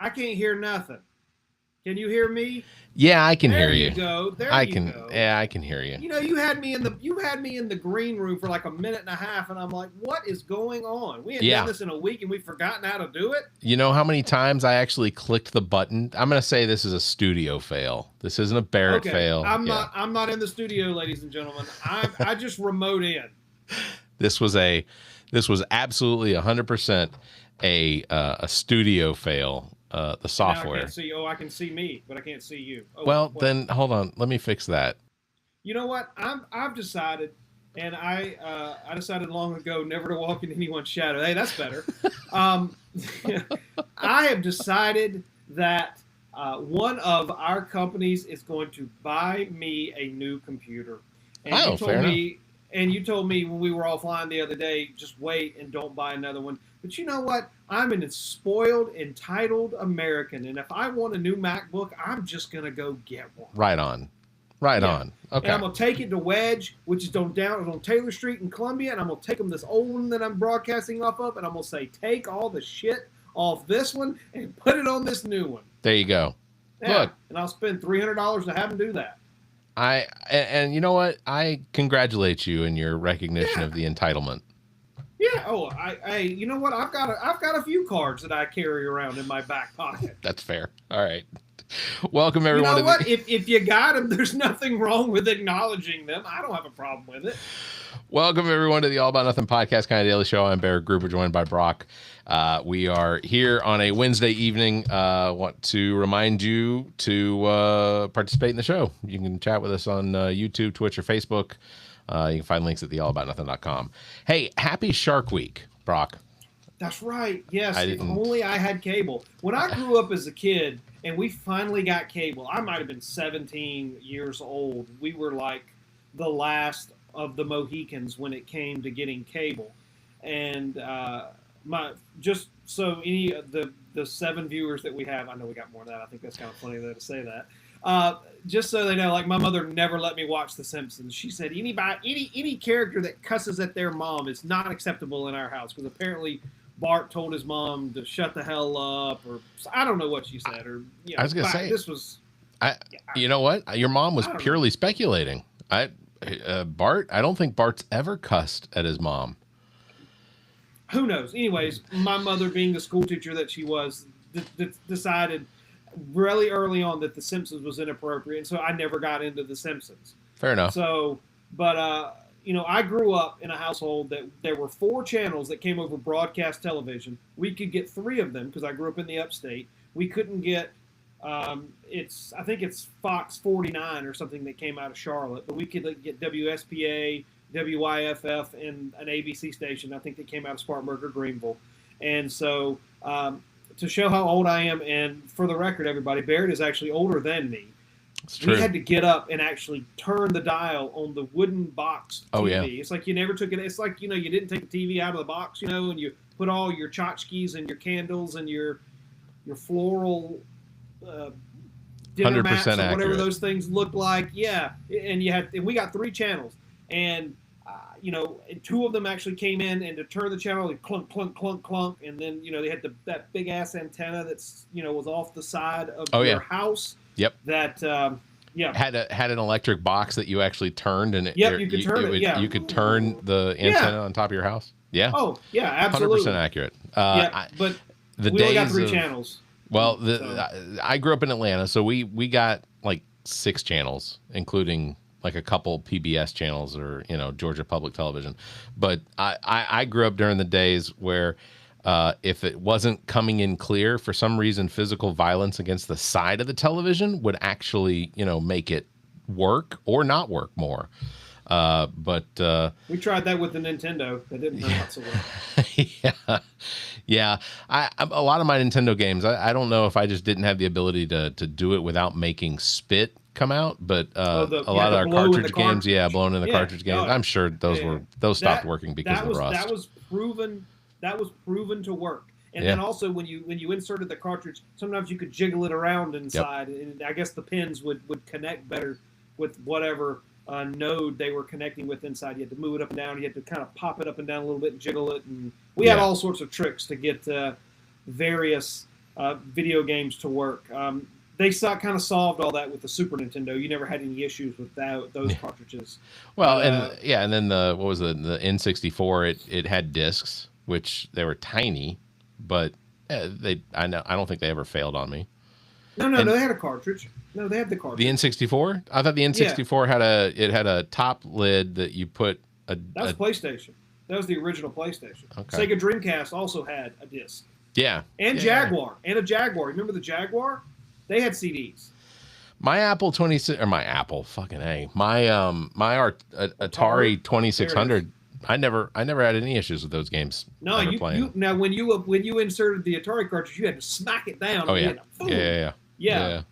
I can't hear nothing. Can you hear me? Yeah, I can hear you. There you go. There I you can. go. Yeah, I can hear you. You know, you had me in the green room for like a minute and a half, and I'm like, what is going on? We hadn't done this in a week, and we've forgotten how to do it. You know how many times I actually clicked the button? I'm gonna say this is a studio fail. This isn't a Barrett fail. I'm not in the studio, ladies and gentlemen. I just remote in. This was absolutely 100% a studio fail. The software. I can't see. Oh, I can see me, but I can't see you. Oh, well, then hold on. Let me fix that. You know what? I've decided, and I decided long ago never to walk in anyone's shadow. Hey, that's better. I have decided that one of our companies is going to buy me a new computer. And you told me when we were offline the other day, just wait and don't buy another one. But you know what? I'm a spoiled, entitled American, and if I want a new MacBook, I'm just going to go get one. Right on. Okay. And I'm going to take it to Wedge, which is on Taylor Street in Columbia, and I'm going to take them this old one that I'm broadcasting off of, and I'm going to say, take all the shit off this one and put it on this new one. There you go. Yeah, look. And I'll spend $300 to have them do that. And you know what? I congratulate you in your recognition of the entitlement. Yeah. Oh, you know what? I've got a few cards that I carry around in my back pocket. That's fair. All right. Welcome everyone. You know what? If you got them, there's nothing wrong with acknowledging them. I don't have a problem with it. Welcome everyone to the All About Nothing podcast, kind of daily show. I'm Barrett Gruber, joined by Brock. We are here on a Wednesday evening. Want to remind you to participate in the show. You can chat with us on YouTube, Twitch, or Facebook. You can find links at theallaboutnothing.com. Hey, happy Shark Week, Brock. That's right. Yes, if only I had cable. When I grew up as a kid and we finally got cable, I might have been 17 years old. We were like the last of the Mohicans when it came to getting cable. And just so any of the 7 viewers that we have, I know we got more than that. I think that's kind of funny to say that. Just so they know, like my mother never let me watch The Simpsons. She said any character that cusses at their mom is not acceptable in our house, because apparently Bart told his mom to shut the hell up, or I don't know what she said. Or I was gonna say this was. You know what? Your mom was purely speculating. Bart. I don't think Bart's ever cussed at his mom. Who knows? Anyways, my mother, being the school teacher that she was, decided really early on that The Simpsons was inappropriate, and so I never got into The Simpsons. Fair enough. So, but I grew up in a household that there were 4 channels that came over broadcast television. We could get 3 of them because I grew up in the upstate. We couldn't get I think it's Fox 49 or something that came out of Charlotte, but we could get WSPA, WYFF, and an ABC station, I think, that came out of Spartanburg or Greenville. And so to show how old I am, and for the record, everybody, Barrett is actually older than me. It's true. We had to get up and actually turn the dial on the wooden box TV. Oh, yeah. It's like you never took it. It's like, you didn't take the TV out of the box, and you put all your tchotchkes and your candles and your floral dinner mats or whatever accurate. Those things look like. Yeah. And we got 3 channels. And, 2 of them actually came in, and to turn the channel, they clunk, clunk, clunk, clunk. And then, they had that big ass antenna that's, was off the side of your house. Yep. That, had an electric box that you actually turned, and you could turn it. Yeah, you could turn the antenna on top of your house. Yeah. Oh yeah, absolutely. 100% accurate. But we only got 3 channels. Well, I grew up in Atlanta, so we got like 6 channels, including like a couple PBS channels or Georgia Public Television. But I grew up during the days where if it wasn't coming in clear, for some reason, physical violence against the side of the television would actually make it work or not work more. But we tried that with the Nintendo. That didn't turn out so well. Yeah. A lot of my Nintendo games, I don't know if I just didn't have the ability to do it without making spit come out, but a lot of our cartridge games, blown in the cartridge games. I'm sure those stopped working because of the rust. That was proven to work. And then also when you inserted the cartridge, sometimes you could jiggle it around inside, and I guess the pins would connect better with whatever node they were connecting with inside. You had to move it up and down. You had to kind of pop it up and down a little bit and jiggle it. And we had all sorts of tricks to get various video games to work. They kind of solved all that with the Super Nintendo. You never had any issues with those cartridges. Well, and then the what was the N64? It had discs, which they were tiny, but I don't think they ever failed on me. No, they had a cartridge. No, they had the cartridge. The N64? I thought the N64 had a top lid that you put That was PlayStation. That was the original PlayStation. Okay. Sega Dreamcast also had a disc. Yeah. And Jaguar. And a Jaguar. Remember the Jaguar? They had CDs. My Apple 26 or my Apple fucking A. My Atari 2600. I never had any issues with those games. No, you now when you inserted the Atari cartridge, you had to smack it down. Oh yeah. Yeah.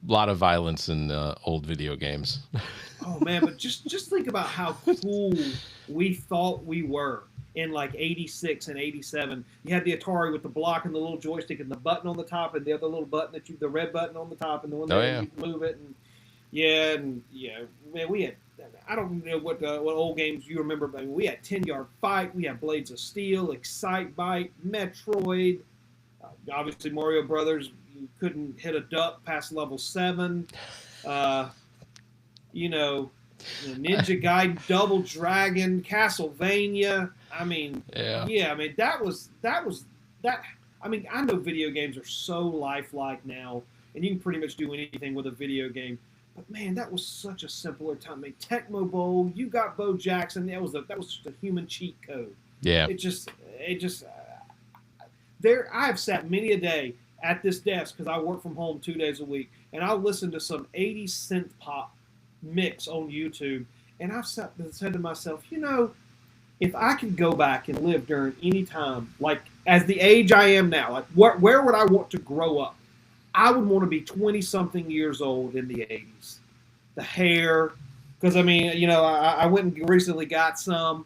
A lot of violence in old video games. Oh man, but just think about how cool we thought we were in like 86 and 87. You had the Atari with the block and the little joystick and the button on the top and the other little button the red button on the top and the one that you can move it man, we had. I don't know what old games you remember, but we had 10-Yard Fight, we had Blades of Steel, Excite Bite, Metroid, obviously Mario Brothers. You couldn't hit a duck past level 7. Ninja Gaiden, Double Dragon, Castlevania. I mean, that was. I mean, I know video games are so lifelike now, and you can pretty much do anything with a video game. But man, that was such a simpler time. I mean, Tecmo Bowl, you got Bo Jackson. That was just a human cheat code. Yeah. I have sat many a day at this desk because I work from home 2 days a week, and I'll listen to some 80s synth pop mix on YouTube, and I've said to myself, if I could go back and live during any time, like as the age I am now, like where would I want to grow up? I would want to be 20-something years old in the 80s. The hair, because I mean, I went and recently got some.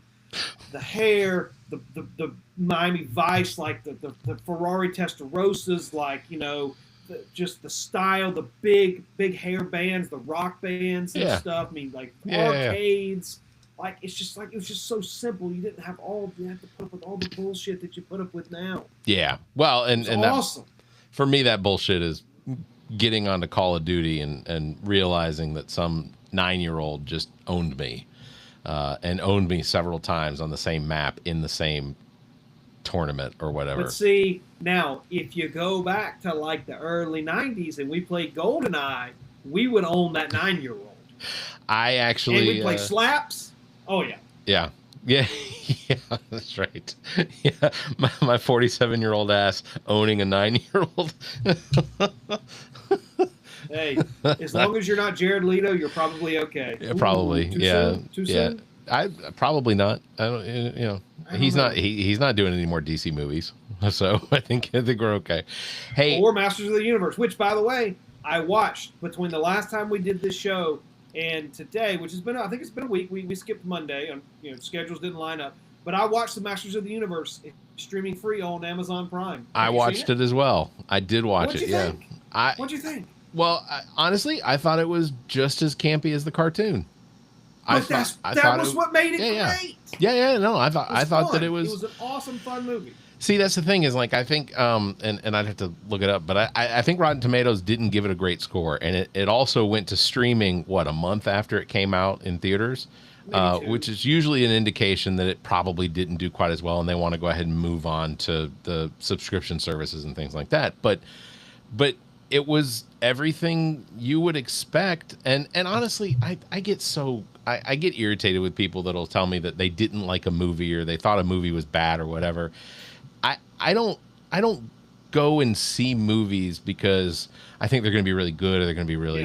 The hair, the Miami Vice, like the Ferrari Testarossas, like just the style, the big hair bands, the rock bands and stuff. I mean, like arcades. Like it was just so simple. You didn't have you have to put up with all the bullshit that you put up with now. Yeah, well, and awesome. For me, that bullshit is getting onto Call of Duty and realizing that some 9-year-old just owned me, and owned me several times on the same map in the same tournament or whatever. But see, now if you go back to like the early 90s and we played GoldenEye, we would own that 9-year-old. And we play slaps. Oh yeah. Yeah. Yeah, that's right. Yeah, my 47-year-old ass owning a 9-year-old. Hey, as long as you're not Jared Leto, you're probably okay. Yeah, probably. Too soon? I probably not. I don't. He's not doing any more DC movies, so I think we're okay. Hey, or Masters of the Universe, which by the way I watched between the last time we did this show and today, which has been, I think it's been a week. We skipped Monday, and schedules didn't line up. But I watched the Masters of the Universe streaming free on Amazon Prime. I watched it as well. I did watch it. Yeah. What'd you think? Well, honestly, I thought it was just as campy as the cartoon. That was what made it great. Yeah. No, I thought that it was. It was an awesome, fun movie. See, that's the thing is, like, I think, and I'd have to look it up, but I think Rotten Tomatoes didn't give it a great score, and it also went to streaming, a month after it came out in theaters, which is usually an indication that it probably didn't do quite as well, and they want to go ahead and move on to the subscription services and things like that. But it was everything you would expect, and honestly, I get irritated with people that'll tell me that they didn't like a movie or they thought a movie was bad or whatever. I don't go and see movies because I think they're going to be really good or they're going to be really,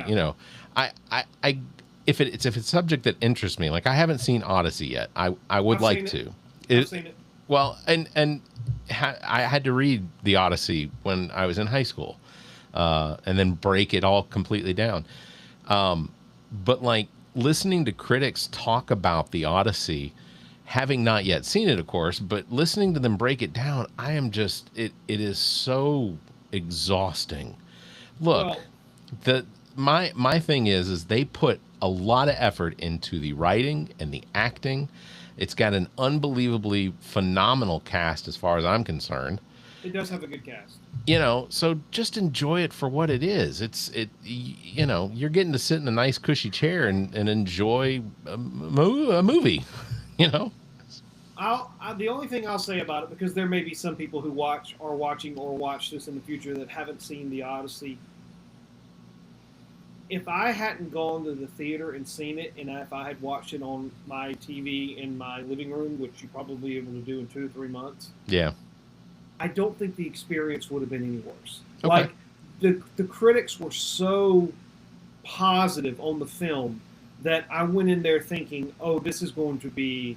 if it's a subject that interests me, like I haven't seen Odyssey yet. I would like to. I've seen it. Well, and I had to read the Odyssey when I was in high school, and then break it all completely down. But like listening to critics talk about the Odyssey, having not yet seen it, of course, but listening to them break it down, I am just, it is so exhausting. Look, my thing is they put a lot of effort into the writing and the acting. It's got an unbelievably phenomenal cast as far as I'm concerned. It does have a good cast. You know, so just enjoy it for what it is. You know, you're getting to sit in a nice cushy chair and enjoy a movie, you know. The only thing I'll say about it, because there may be some people who watching or watch this in the future that haven't seen the Odyssey. If I hadn't gone to the theater and seen it, and if I had watched it on my TV in my living room, which you probably be able to do in 2 to 3 months, Yeah. I don't think the experience would have been any worse. Okay. Like the critics were so positive on the film that I went in there thinking, oh, this is going to be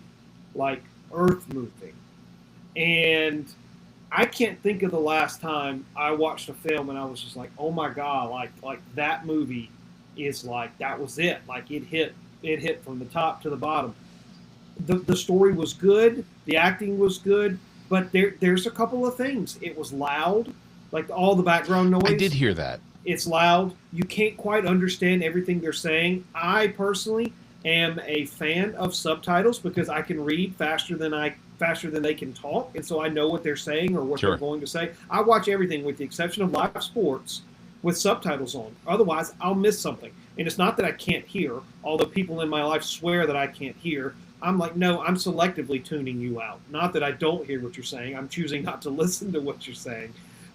like earth moving. And I can't think of the last time I watched a film and I was just like, oh my God, like that movie is like, that was it. Like it hit from the top to the bottom. The story was good, the acting was good, but there's a couple of things. It was loud, like all the background noise. I did hear that. It's loud. You can't quite understand everything they're saying. I personally am a fan of subtitles because I can read faster than they can talk, and so I know what they're saying or what Sure. they're going to say. I watch everything with the exception of live sports with subtitles on. Otherwise, I'll miss something. And it's not that I can't hear, although people in my life swear that I can't hear. I'm like, no, I'm selectively tuning you out. Not that I don't hear what you're saying. I'm choosing not to listen to what you're saying.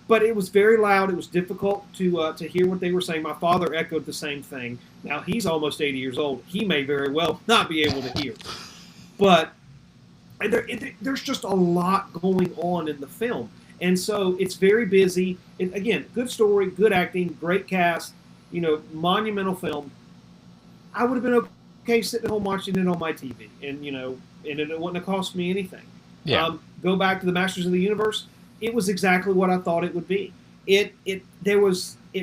But it was very loud. It was difficult to hear what they were saying. My father echoed the same thing. Now, he's almost 80 years old. He may very well not be able to hear. But there's just a lot going on in the film. And so it's very busy. Again, good story, good acting, great cast, monumental film. I would have been okay sitting at home watching it on my TV. And it wouldn't have cost me anything. Yeah. Go back to the Masters of the Universe. It was exactly what I thought it would be. It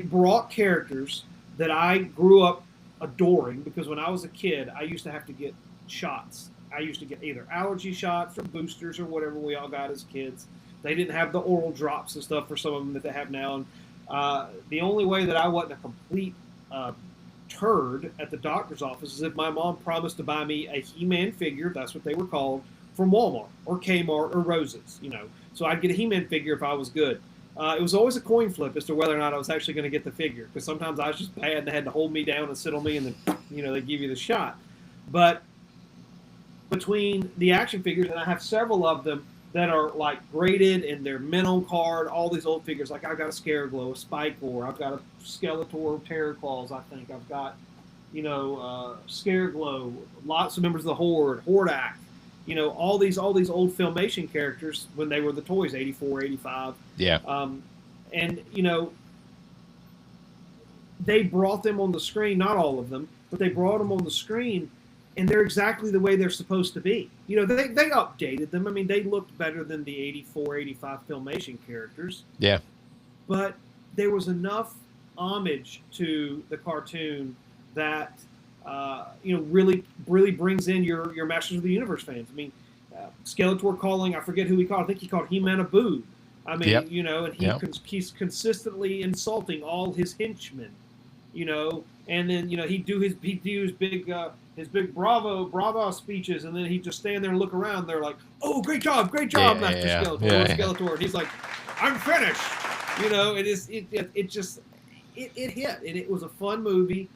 brought characters that I grew up adoring because when I was a kid, I used to have to get shots. I used to get either allergy shots or boosters or whatever we all got as kids. They didn't have the oral drops and stuff for some of them that they have now. And the only way that I wasn't a complete turd at the doctor's office is if my mom promised to buy me a He-Man figure, that's what they were called, from Walmart or Kmart or Rose's, So I'd get a He-Man figure if I was good. It was always a coin flip as to whether or not I was actually going to get the figure, because sometimes I was just bad and they had to hold me down and sit on me, and then they give you the shot. But between the action figures, and I have several of them that are like graded and they're mint on card, all these old figures, like I've got a Scareglow, a Spikor, I've got a Skeletor, Terror Claws, I think I've got Scareglow, lots of members of the Horde, Hordak. All these old Filmation characters when they were the toys, 84, 85. Yeah. And, they brought them on the screen, not all of them, but they brought them on the screen, and they're exactly the way they're supposed to be. They updated them. I mean, they looked better than the 84, 85 Filmation characters. Yeah. But there was enough homage to the cartoon that really brings in your Masters of the Universe fans. I mean, Skeletor calling, I forget who he called. I think he called He-Man a boob. I mean, yep. And he's consistently insulting all his henchmen, and then he'd do his big bravo speeches, and then he'd just stand there and look around. They're like, "Oh, great job, Master Skeletor." Skeletor, and he's like, "I'm finished." It hit, and it was a fun movie.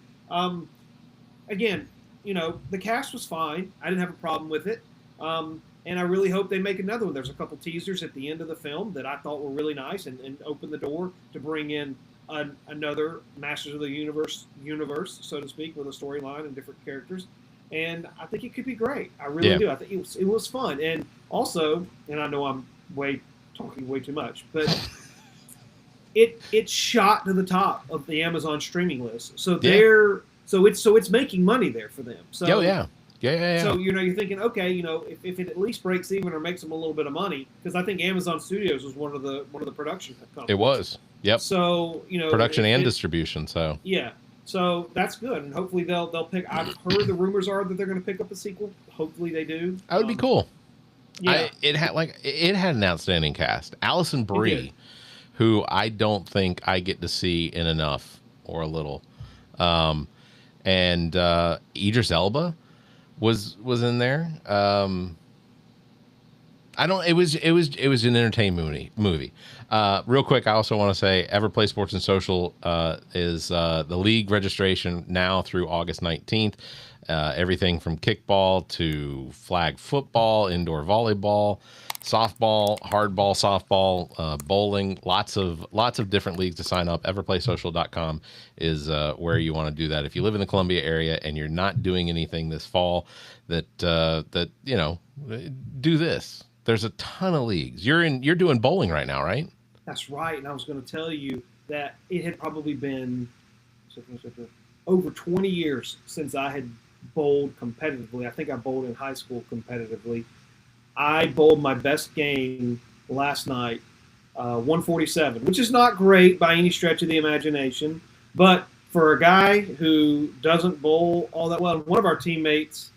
Again, the cast was fine. I didn't have a problem with it. And I really hope they make another one. There's a couple teasers at the end of the film that I thought were really nice and opened the door to bring in another Masters of the Universe, so to speak, with a storyline and different characters. And I think it could be great. I really do. I think it was fun. And also, and I know I'm talking way too much, but it shot to the top of the Amazon streaming list. So it's making money there for them. So yeah. So you're thinking, okay, if it at least breaks even or makes them a little bit of money, because I think Amazon Studios was one of the production companies. It was. Yep. So production and distribution. So yeah. So that's good, and hopefully they'll pick. I've heard the rumors are that they're going to pick up a sequel. Hopefully they do. That would be cool. Yeah. It had an outstanding cast. Allison Brie, who I don't think I get to see in enough or a little, and Idris Elba was in there. I don't. It was an entertainment movie. Real quick, I also want to say Everplay Sports and Social is the league registration now through August 19th. Everything from kickball to flag football, indoor volleyball, softball, hardball, softball, bowling, lots of different leagues to sign up. Everplaysocial.com is where you want to do that. If you live in the Columbia area and you're not doing anything this fall, that do this. There's a ton of leagues. You're doing bowling right now, right? That's right. And I was going to tell you that it had probably been over 20 years since I had bowled competitively. I think I bowled in high school competitively. I bowled my best game last night, 147, which is not great by any stretch of the imagination. But for a guy who doesn't bowl all that well, one of our teammates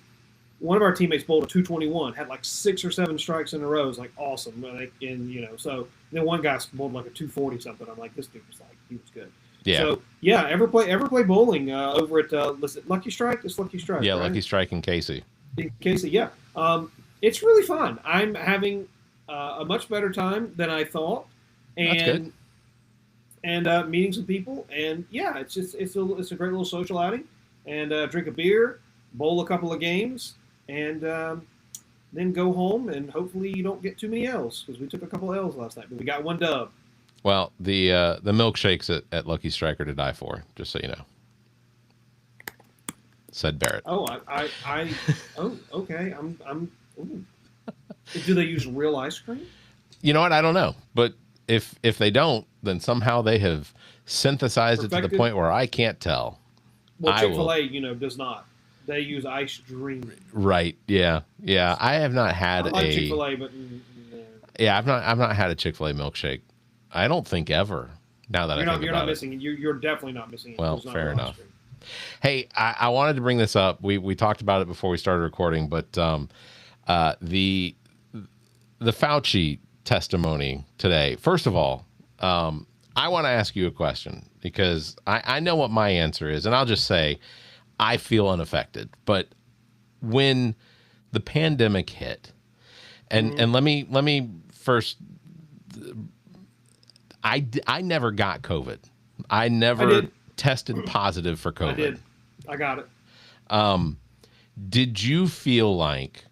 bowled a 221, had like 6 or 7 strikes in a row. It was like awesome. So then one guy bowled like a 240 something. I'm like, this dude was like, he was good. Yeah. So yeah, Everplay bowling over at Lucky Strike. It's Lucky Strike. Yeah, right? Lucky Strike in Casey. In Casey, yeah. It's really fun. I'm having a much better time than I thought, That's good. And meeting some people, and yeah, it's a great little social outing, and drink a beer, bowl a couple of games, and then go home, and hopefully you don't get too many L's, because we took a couple L's last night, but we got one dub. Well, the milkshakes at Lucky Strike are to die for, just so you know. Said Barrett. Oh, oh, okay. Ooh. Do they use real ice cream? You know what? I don't know, but if they don't, then somehow they have synthesized it to the point where I can't tell. Well, Chick-fil-A, does not. They use ice dream. Right. Yeah. Yeah. I have not had I like Chick-fil-A, but yeah, I've not had a Chick-fil-A milkshake. I don't think ever. Now that you're not missing it. You're definitely not missing it. Well, fair enough. Hey, I wanted to bring this up. We talked about it before we started recording, but the Fauci testimony today. First of all, I want to ask you a question, because I know what my answer is, and I'll just say I feel unaffected. But when the pandemic hit, and let me first, I never got COVID. I never tested positive for COVID. I did. I got it. Did you feel like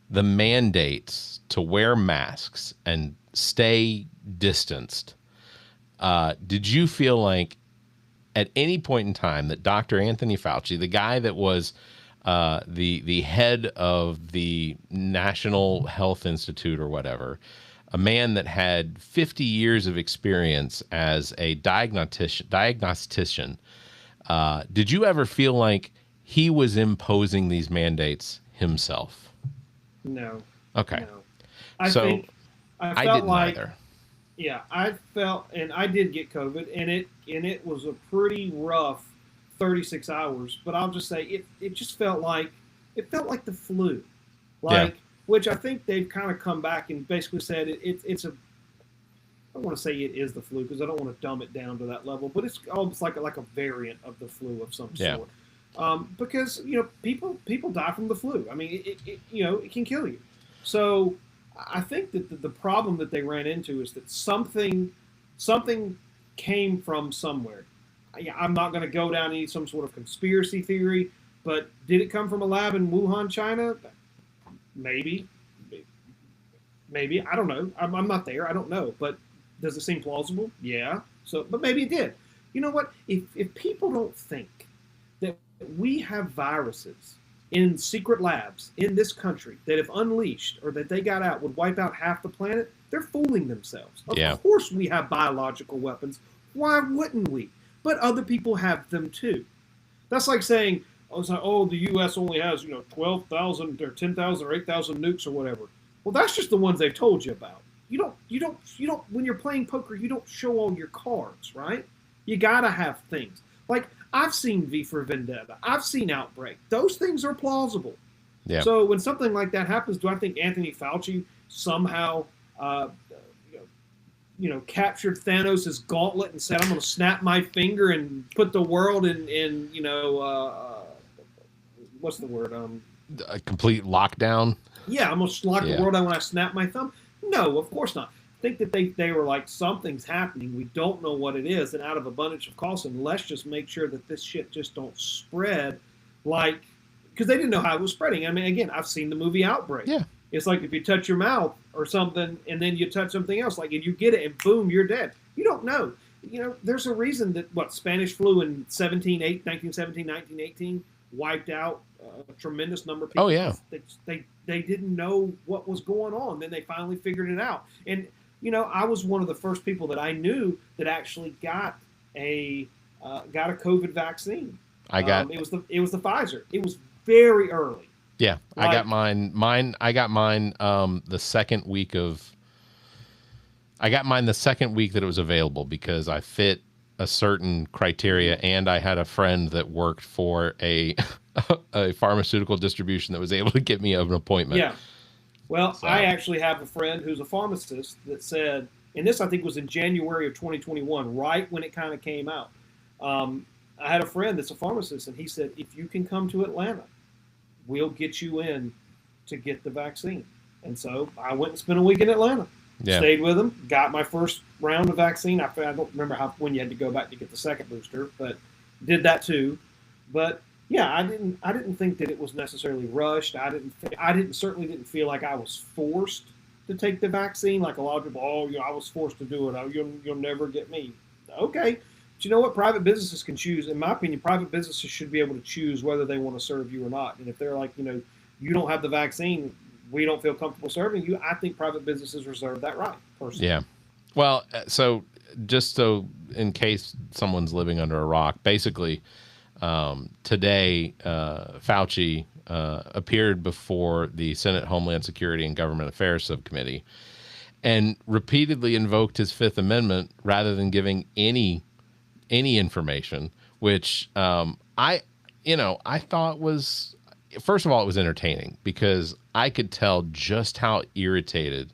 the mandates to wear masks and stay distanced, did you feel like at any point in time that Dr. Anthony Fauci, the guy that was the head of the National Health Institute or whatever, a man that had 50 years of experience as a diagnostician, did you ever feel like he was imposing these mandates himself? No. Okay. No. I felt didn't like, either. Yeah, I felt, and I did get COVID, and it was a pretty rough 36 hours. But I'll just say it just felt like the flu, which I think they've kind of come back and basically said it's a. I don't want to say it is the flu, because I don't want to dumb it down to that level, but it's almost like a variant of the flu of some sort. Because people die from the flu. I mean, it can kill you. So I think that the problem that they ran into is that something came from somewhere. I'm not going to go down any some sort of conspiracy theory, but did it come from a lab in Wuhan, China? Maybe. I don't know. I'm not there. I don't know. But does it seem plausible? Yeah. So, but maybe it did. You know what? If people don't think that we have viruses in secret labs in this country that, if unleashed or that they got out, would wipe out half the planet, they're fooling themselves. Of course we have biological weapons. Why wouldn't we? But other people have them too. That's like saying, the U.S. only has 12,000 or 10,000 or 8,000 nukes or whatever. Well, that's just the ones they've told you about. You don't. When you're playing poker, you don't show all your cards, right? You gotta have things. Like, I've seen V for Vendetta. I've seen Outbreak. Those things are plausible. Yeah. So when something like that happens, do I think Anthony Fauci somehow, captured Thanos' gauntlet and said, "I'm going to snap my finger and put the world in what's the word? a complete lockdown. Yeah, I'm going to lock the world down when I snap my thumb. No, of course not. I think that they were like, something's happening. We don't know what it is. And out of abundance of caution, let's just make sure that this shit just don't spread. Like, because they didn't know how it was spreading. I mean, again, I've seen the movie Outbreak. Yeah. It's like if you touch your mouth or something and then you touch something else, like, and you get it and boom, you're dead. You don't know. You know, there's a reason that, Spanish flu in 1917, 1918 wiped out a tremendous number of people. Oh, yeah. They didn't know what was going on. Then they finally figured it out. And, you know, I was one of the first people that I knew that actually got a COVID vaccine. It was the Pfizer. It was very early. Yeah, I got mine. I got mine the second week that it was available because I fit a certain criteria, and I had a friend that worked for a pharmaceutical distribution that was able to get me an appointment. Yeah. Well, so. I actually have a friend who's a pharmacist that said, and this I think was in January of 2021, right when it kind of came out. I had a friend that's a pharmacist, and he said, if you can come to Atlanta, we'll get you in to get the vaccine. And so I went and spent a week in Atlanta. Yeah. Stayed with him, got my first round of vaccine. I don't remember when you had to go back to get the second booster, but did that too. But yeah, I didn't think that it was necessarily rushed. I certainly didn't feel like I was forced to take the vaccine. Like a lot of people, I was forced to do it. You'll never get me. Okay. But you know what? Private businesses can choose. In my opinion, private businesses should be able to choose whether they want to serve you or not. And if they're like, you don't have the vaccine, we don't feel comfortable serving you, I think private businesses reserve that right, personally. Yeah. Well, so just so in case someone's living under a rock, basically today Fauci appeared before the Senate Homeland Security and Government Affairs Subcommittee and repeatedly invoked his Fifth Amendment rather than giving any information, which I thought was, first of all, it was entertaining because I could tell just how irritated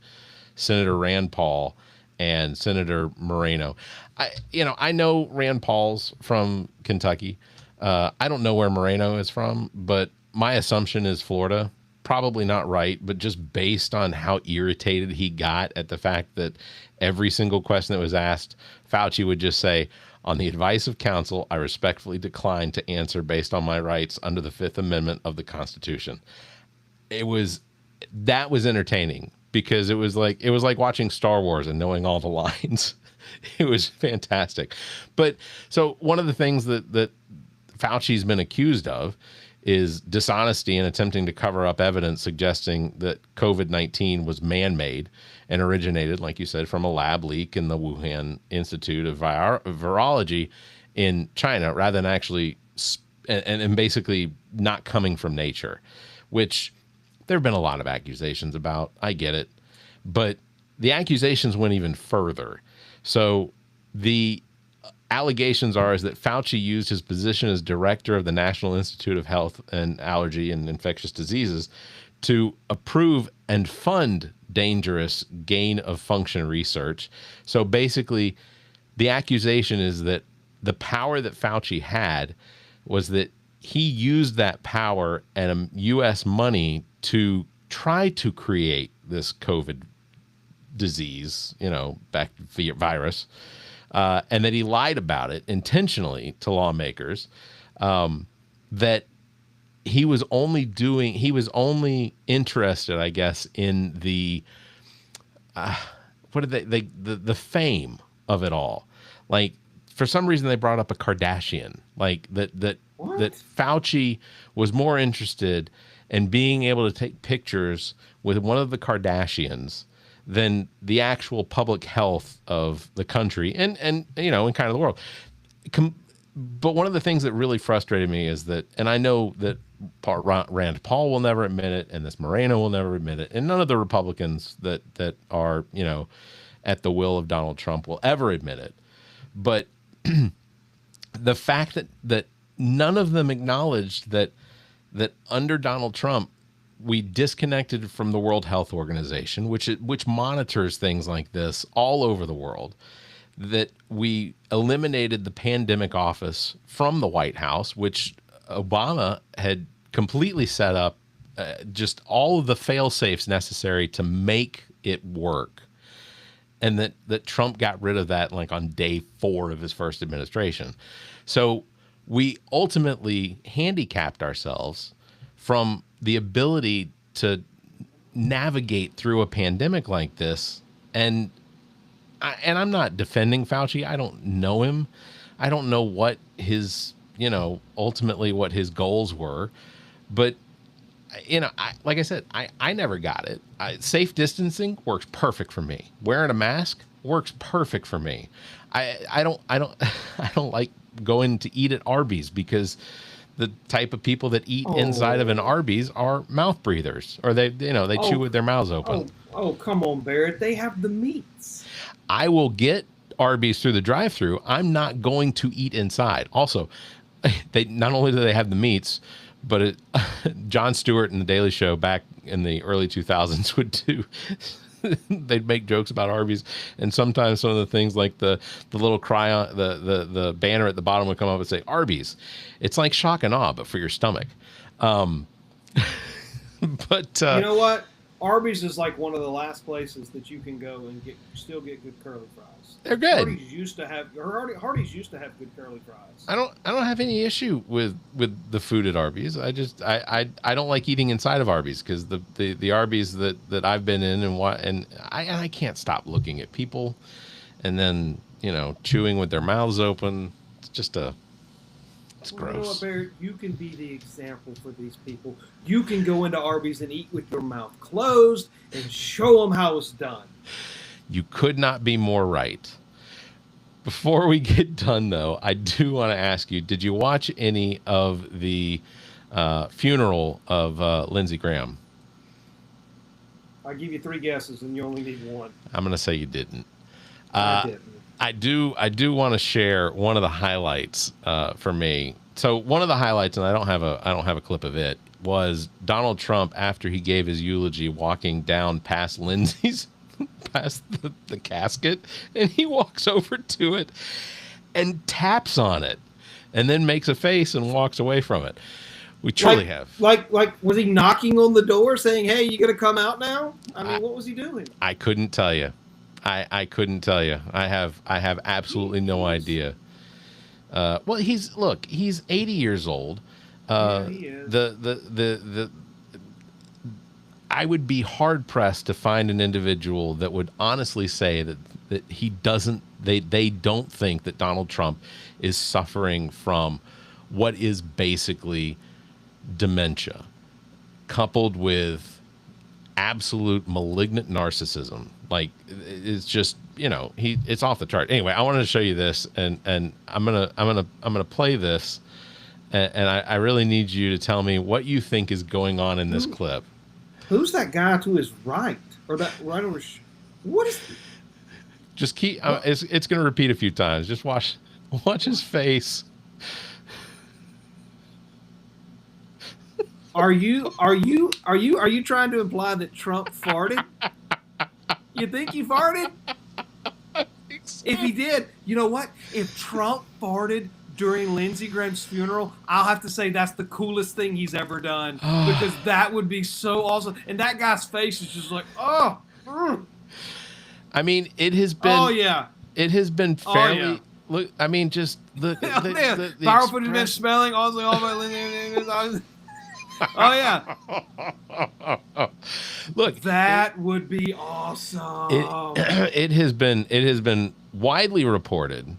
Senator Rand Paul and Senator Moreno. I know Rand Paul's from Kentucky. I don't know where Moreno is from, but my assumption is Florida. Probably not right, but just based on how irritated he got at the fact that every single question that was asked, Fauci would just say, on the advice of counsel, I respectfully decline to answer based on my rights under the Fifth Amendment of the Constitution. That was entertaining because it was like watching Star Wars and knowing all the lines. It was fantastic. But so one of the things that Fauci's been accused of is dishonesty and attempting to cover up evidence suggesting that COVID-19 was man-made and originated, like you said, from a lab leak in the Wuhan Institute of Virology in China, rather than actually and basically not coming from nature, which there have been a lot of accusations about. I get it. But the accusations went even further. So the allegations is that Fauci used his position as director of the National Institute of Health and Allergy and Infectious Diseases to approve and fund dangerous gain-of-function research. So basically, the accusation is that the power that Fauci had was that he used that power and U.S. money to try to create this COVID disease, virus, and that he lied about it intentionally to lawmakers, that he was only interested, I guess, in the the fame of it all. Like, for some reason they brought up a Kardashian, like that Fauci was more interested in being able to take pictures with one of the Kardashians than the actual public health of the country and kind of the world. But one of the things that really frustrated me is that, and I know that Rand Paul will never admit it, and this Moreno will never admit it, and none of the Republicans that are at the will of Donald Trump will ever admit it. But the fact that none of them acknowledged that under Donald Trump, we disconnected from the World Health Organization, which monitors things like this all over the world, that we eliminated the pandemic office from the White House, which Obama had completely set up just all of the fail safes necessary to make it work. And that Trump got rid of that like on day 4 of his first administration. So we ultimately handicapped ourselves from the ability to navigate through a pandemic like this. And I'm not defending Fauci. I don't know him. I don't know what his, ultimately what his goals were. But, like I said, I never got it. Safe distancing works perfect for me. Wearing a mask works perfect for me. I don't like going to eat at Arby's because the type of people that eat inside of an Arby's are mouth breathers, or they chew with their mouths open. Oh, come on, Barrett. They have the meats. I will get Arby's through the drive-thru. I'm not going to eat inside. Also, they not only do they have the meats, but Jon Stewart and The Daily Show back in the early 2000s would do. They'd make jokes about Arby's, and sometimes some of the things like the little cry on the banner at the bottom would come up and say Arby's. It's like shock and awe, but for your stomach. But you know what? Arby's is like one of the last places that you can go and still get good curly fries. They're good. Hardee's used to have good curly fries. I don't have any issue with the food at Arby's. I don't like eating inside of Arby's because the Arby's that I've been in and I can't stop looking at people and then chewing with their mouths open. It's just it's gross. You know what, Barrett? You can be the example for these people. You can go into Arby's and eat with your mouth closed and show them how it's done. You could not be more right. Before we get done, though, I do want to ask you, did you watch any of the funeral of Lindsey Graham? I'll give you 3 guesses, and you only need 1. I'm going to say you didn't. I didn't. I do want to share one of the highlights for me. So one of the highlights, and I don't have a clip of it, was Donald Trump after he gave his eulogy walking down past Lindsey's past the casket, and he walks over to it and taps on it and then makes a face and walks away from it. We truly have. Like was he knocking on the door saying, "Hey, you going to come out now?" I mean, what was he doing? I couldn't tell you. I couldn't tell you. I have absolutely no idea. Well, he's 80 years old. Yeah, he is. I would be hard pressed to find an individual that would honestly say that he doesn't. They don't think that Donald Trump is suffering from what is basically dementia, coupled with absolute malignant narcissism. Like, it's just, it's off the chart. Anyway, I wanted to show you this, and I'm gonna play this, and I really need you to tell me what you think is going on in this clip. Who's that guy to his right, or that right over? What is? Just keep. It's gonna repeat a few times. Just watch his face. Are you trying to imply that Trump farted? You think he farted? If he did, you know what? If Trump farted during Lindsey Graham's funeral, I'll have to say that's the coolest thing he's ever done, because that would be so awesome. And that guy's face is just like, oh. I mean, it has been. Oh yeah. It has been fairly. Oh, yeah. Look, I mean, just the viral footage been smelling all about Lindsey. Oh yeah. Look, that would be awesome. It has been widely reported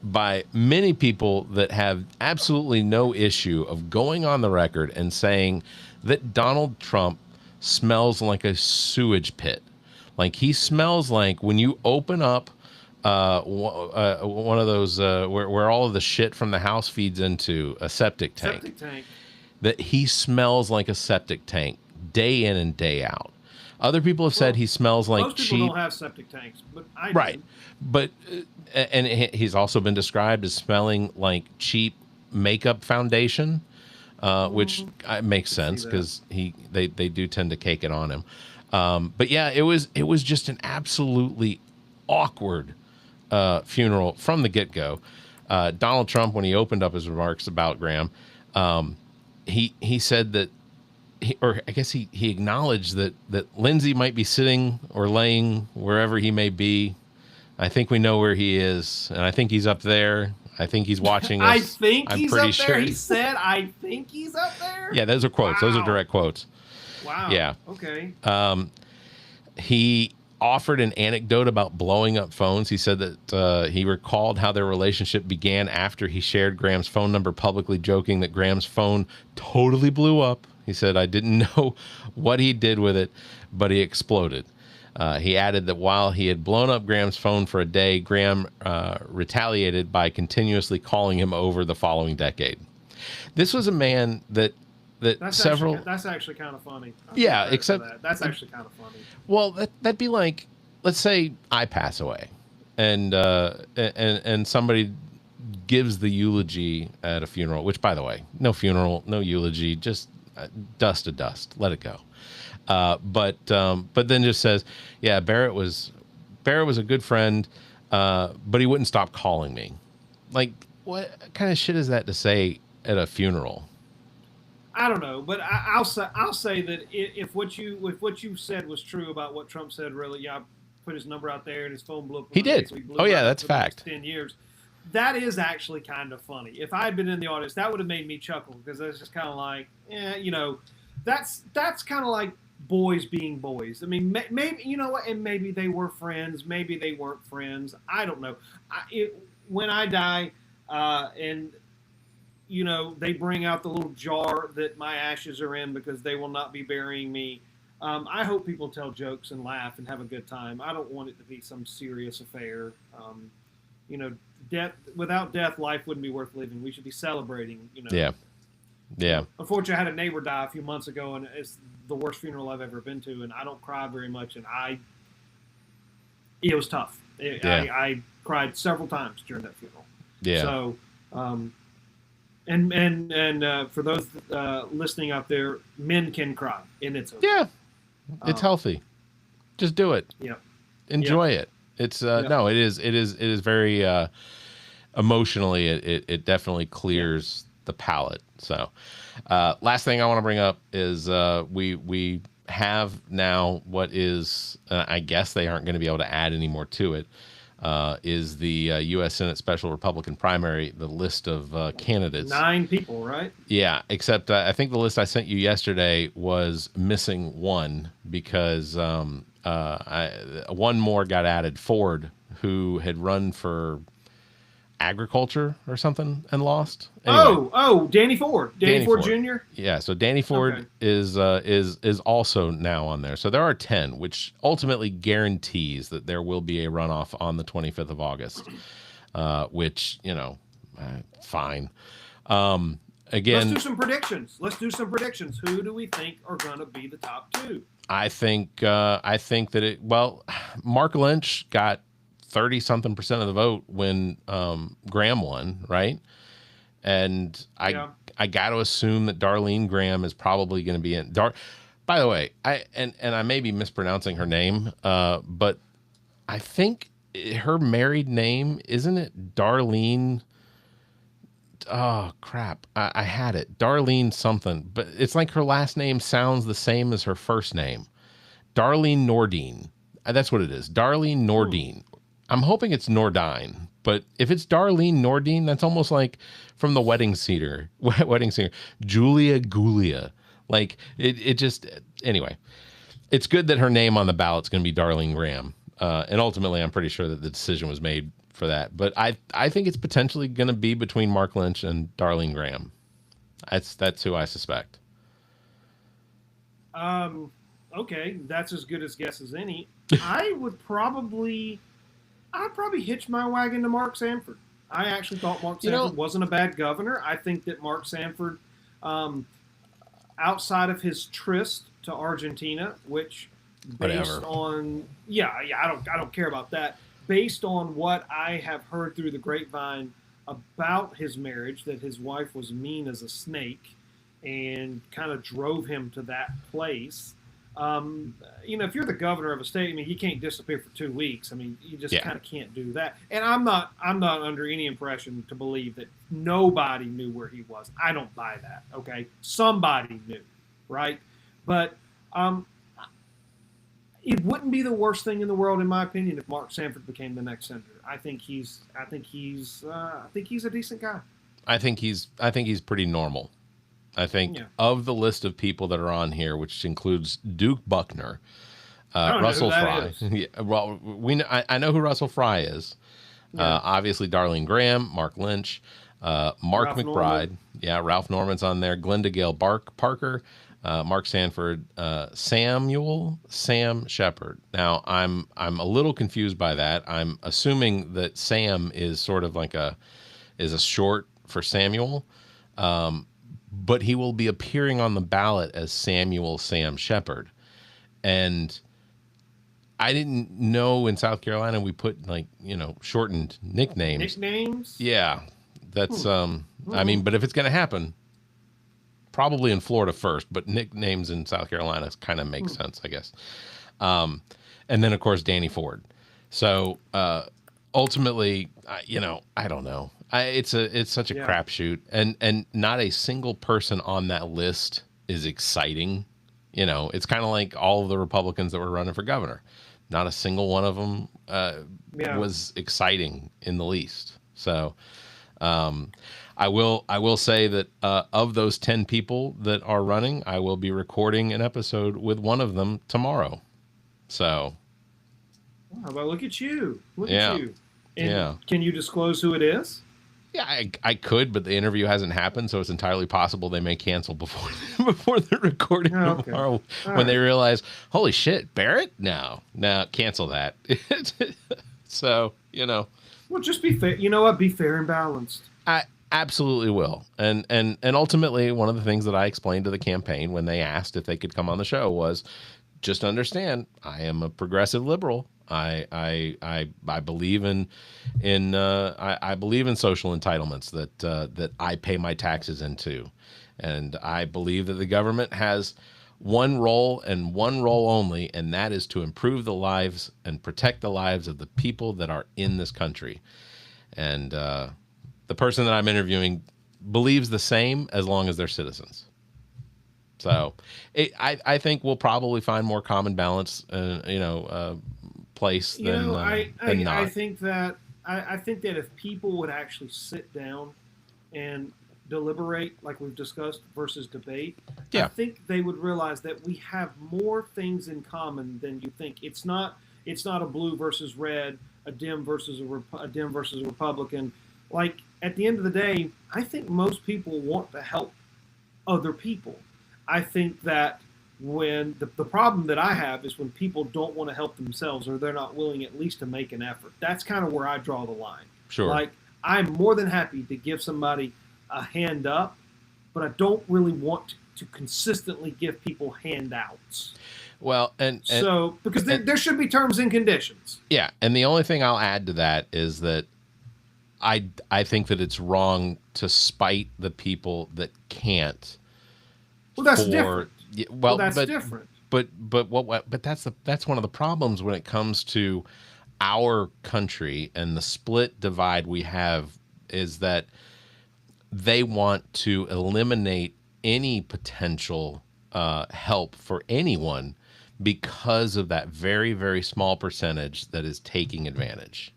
by many people that have absolutely no issue of going on the record and saying that Donald Trump smells like a sewage pit. Like, he smells like when you open up one of those where all of the shit from the house feeds into a septic tank. That he smells like a septic tank day in and day out. Other people have said he smells like most cheap. Most people don't have septic tanks, but I do. Right. But and he's also been described as smelling like cheap makeup foundation, which makes sense because they do tend to cake it on him. But yeah, it was just an absolutely awkward funeral from the get-go. Donald Trump, when he opened up his remarks about Graham, he said that or I guess he acknowledged that Lindsey might be sitting or laying wherever he may be. I think we know where he is, and I think he's up there. I think he's watching us. I think I'm he's pretty up there. sure. He said, "I think he's up there." Yeah, those are quotes. Wow. Those are direct quotes. Wow. Yeah. Okay. He offered an anecdote about blowing up phones. He said that he recalled how their relationship began after he shared Graham's phone number publicly, joking that Graham's phone totally blew up. He said, "I didn't know what he did with it, but he exploded." He added that while he had blown up Graham's phone for a day, Graham retaliated by continuously calling him over the following decade. This was a man that that's actually kind of funny. Yeah, except that's actually kind of funny. Well, that'd be like, let's say I pass away, and somebody gives the eulogy at a funeral. Which, by the way, no funeral, no eulogy, just dust to dust. Let it go. But then just says, yeah, Barrett was a good friend, but he wouldn't stop calling me. Like, what kind of shit is that to say at a funeral? I don't know, but I'll say that if what you said was true about what Trump said, really, yeah, I put his number out there and his phone blew up. He did. So he blew oh yeah, up that's fact. 10 years. That is actually kind of funny. If I had been in the audience, that would have made me chuckle because it's just kind of like, that's kind of like boys being boys. I mean, maybe you know what, and maybe they were friends, maybe they weren't friends. I don't know. When I die, and they bring out the little jar that my ashes are in because they will not be burying me. I hope people tell jokes and laugh and have a good time. I don't want it to be some serious affair. Without death, life wouldn't be worth living. We should be celebrating. Yeah. Unfortunately, I had a neighbor die a few months ago, and it's the worst funeral I've ever been to. And I don't cry very much, and it was tough. I cried several times during that funeral. Yeah. So. And for those listening out there, men can cry, and it's okay. Yeah, it's healthy. Just do it. Yeah, enjoy it. It's no, it is very emotionally. It definitely clears the palate. So, last thing I want to bring up is we have now what is I guess they aren't going to be able to add any more to it. Is the U.S. Senate Special Republican Primary, the list of candidates. 9 people, right? Yeah, except I think the list I sent you yesterday was missing one because one more got added, Ford, who had run for agriculture or something and lost. Anyway, Danny Ford. Danny Ford Jr.? Yeah, so Danny Ford is also now on there. So there are 10, which ultimately guarantees that there will be a runoff on the 25th of August, which, fine. Again, let's do some predictions. Who do we think are going to be the top 2? I think that Mark Lynch got 30-something% of the vote when Graham won, right? And I got to assume that Darlene Graham is probably going to be in. By the way, I may be mispronouncing her name, but I think her married name, isn't it Darlene? Oh crap! I had it, Darlene something, but it's like her last name sounds the same as her first name, Darlene Nordine. That's what it is, Darlene Nordine. I'm hoping it's Nordine, but if it's Darlene Nordine, that's almost like from the Wedding Singer, Julia Gulia. Like it just, anyway, it's good that her name on the ballot's going to be Darlene Graham. And ultimately, I'm pretty sure that the decision was made for that. But I think it's potentially going to be between Mark Lynch and Darlene Graham. That's who I suspect. Okay, that's as good as guess as any. I'd probably hitch my wagon to Mark Sanford. I actually thought Mark Sanford wasn't a bad governor. I think that Mark Sanford, outside of his tryst to Argentina, which based on I don't care about that. Based on what I have heard through the grapevine about his marriage, that his wife was mean as a snake and kind of drove him to that place. If you're the governor of a state, I mean, you can't disappear for 2 weeks. I mean, you just kind of can't do that. And I'm not under any impression to believe that nobody knew where he was. I don't buy that. Okay. Somebody knew, right? But it wouldn't be the worst thing in the world, in my opinion, if Mark Sanford became the next senator. I think he's a decent guy. I think he's pretty normal. I think of the list of people that are on here, which includes Duke Buckner, Russell Fry. Yeah, well, I know who Russell Fry is. Yeah. Obviously, Darlene Graham, Mark Lynch, Mark Ralph McBride. Norman. Yeah, Ralph Norman's on there. Glenda Gale Parker, Mark Sanford, Sam Shepard. Now, I'm a little confused by that. I'm assuming that Sam is sort of like a short for Samuel, but he will be appearing on the ballot as Samuel Sam Shepard, and I didn't know in South Carolina we put shortened nicknames. Nicknames? Yeah. That's I mean, but if it's going to happen, probably in Florida first, but nicknames in South Carolina kind of makes sense, I guess. And then of course Danny Ford. So ultimately, I don't know. It's such a crapshoot, and not a single person on that list is exciting. It's kind of like all of the Republicans that were running for governor. Not a single one of them was exciting in the least. So I will say that of those 10 people that are running, I will be recording an episode with one of them tomorrow. So. Wow, well, look at you. Look at you. And can you disclose who it is? Yeah, I could, but the interview hasn't happened, so it's entirely possible they may cancel before the recording tomorrow when they realize, holy shit, Barrett? No, cancel that. So, Well, just be fair. You know what? Be fair and balanced. I absolutely will. And ultimately, one of the things that I explained to the campaign when they asked if they could come on the show was, just understand, I am a progressive liberal. I believe in I believe in social entitlements that I pay my taxes into, and I believe that the government has one role and one role only, and that is to improve the lives and protect the lives of the people that are in this country. And the person that I'm interviewing believes the same as long as they're citizens. So I think we'll probably find more common balance, place than not. I think that if people would actually sit down and deliberate, like we've discussed, versus debate, I think they would realize that we have more things in common than you think. It's not a blue versus red, a Dem versus a Republican. Like, at the end of the day, I think most people want to help other people. I think that when the problem that I have is when people don't want to help themselves, or they're not willing at least to make an effort. That's kind of where I draw the line. Sure. Like, I'm more than happy to give somebody a hand up, but I don't really want to consistently give people handouts. Well, and so because there should be terms and conditions. Yeah, and the only thing I'll add to that is that I think that it's wrong to spite the people that can't. Well, that's different. Well, that's different. But that's one of the problems when it comes to our country and the split divide we have, is that they want to eliminate any potential help for anyone because of that very, very small percentage that is taking advantage.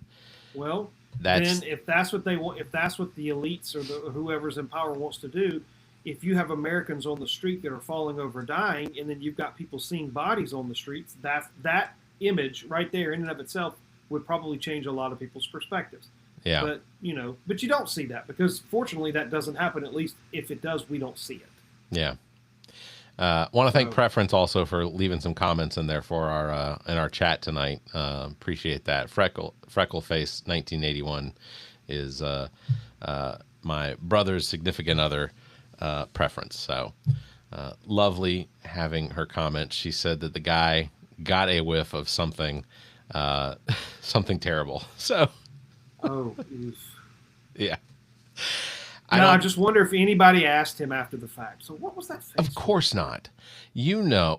Well, then if that's what they want, if that's what the elites or whoever's in power wants to do, if you have Americans on the street that are falling over dying, and then you've got people seeing bodies on the streets, that image right there in and of itself would probably change a lot of people's perspectives. Yeah. But you don't see that, because fortunately that doesn't happen. At least if it does, we don't see it. Yeah. Want to thank Preference also for leaving some comments in there for our in our chat tonight. Appreciate that. Freckleface 1981 is my brother's significant other. Preference. So lovely having her comment. She said that the guy got a whiff of something something terrible. So yeah. I just wonder if anybody asked him after the fact. So what was that face? Of course not.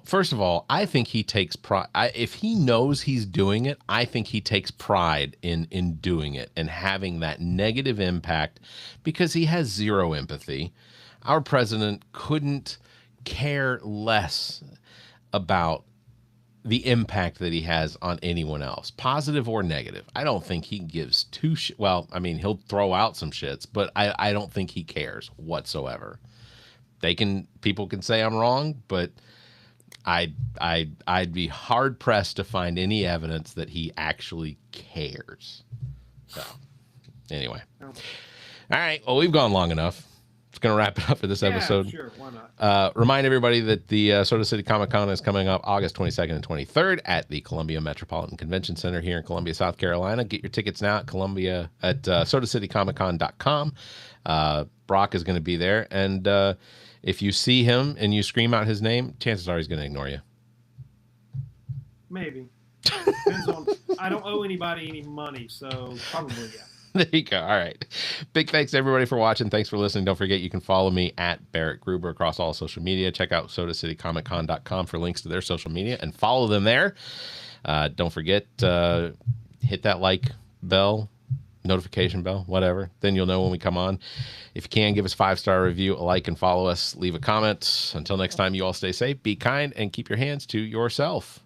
First of all, I think he takes pride. If he knows he's doing it, I think he takes pride in doing it and having that negative impact, because he has zero empathy. Our president couldn't care less about the impact that he has on anyone else, positive or negative. I don't think he gives two well, I mean, he'll throw out some shits, but I don't think he cares whatsoever. People can say I'm wrong, but I'd be hard pressed to find any evidence that he actually cares. So anyway. All right. Well, we've gone long enough. It's going to wrap it up for this episode. Sure, why not? Remind everybody that the Soda City Comic Con is coming up August 22nd and 23rd at the Columbia Metropolitan Convention Center here in Columbia, South Carolina. Get your tickets now at sodacitycomiccon.com. Brock is going to be there, and if you see him and you scream out his name, chances are he's going to ignore you. Maybe. Depends on. I don't owe anybody any money, so probably yeah. There you go. All right. Big thanks to everybody for watching. Thanks for listening. Don't forget you can follow me at Barrett Gruber across all social media. Check out sodacitycomiccon.com for links to their social media and follow them there. Don't forget, hit that like bell, notification bell, whatever. Then you'll know when we come on. If you can, give us a 5-star review, a like, and follow us. Leave a comment. Until next time, you all stay safe, be kind, and keep your hands to yourself.